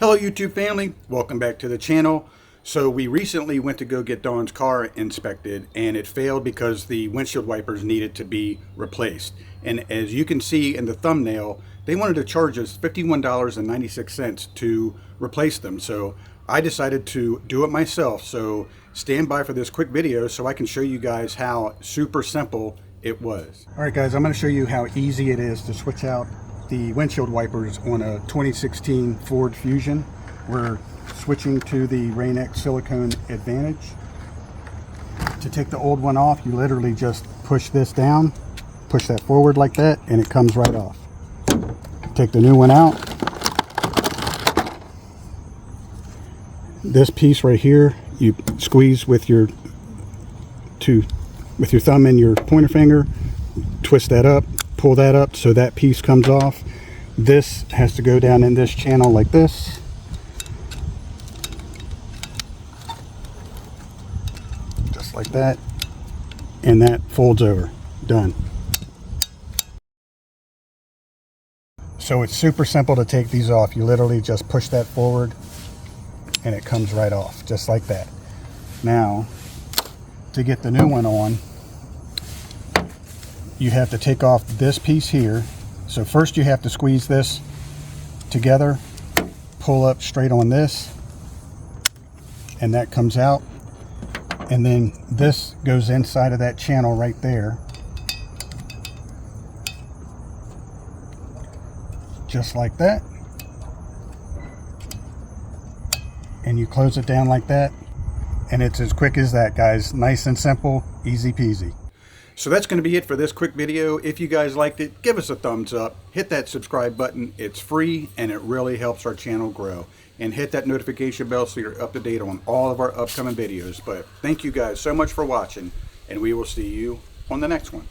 Hello YouTube family, welcome back to the channel. So we recently went to go get Dawn's car inspected and it failed because the windshield wipers needed to be replaced. And as you can see in the thumbnail, they wanted to charge us $51.96 to replace them. So I decided to do it myself. So stand by for this quick video so I can show you guys how super simple it was. All right guys, I'm going to show you how easy it is to switch out the windshield wipers on a 2016 Ford Fusion. We're switching to the Rain-X Silicone Advantage. To take the old one off, you literally just push this down, push that forward like that, and it comes right off. Take the new one out. This piece right here, you squeeze with your thumb and your pointer finger, twist that up, pull that up so that piece comes off. This has to go down in this channel like this. Just like that. And that folds over. Done. So it's super simple to take these off. You literally just push that forward and it comes right off, just like that. Now, to get the new one on, you have to take off this piece here. So first you have to squeeze this together, pull up straight on this, and that comes out. And then this goes inside of that channel right there. Just like that. And you close it down like that. And it's as quick as that, guys. Nice and simple, easy peasy. So that's going to be it for this quick video. If you guys liked it, give us a thumbs up, hit that subscribe button. It's free and it really helps our channel grow. And hit that notification bell so you're up to date on all of our upcoming videos. But thank you guys so much for watching, and we will see you on the next one.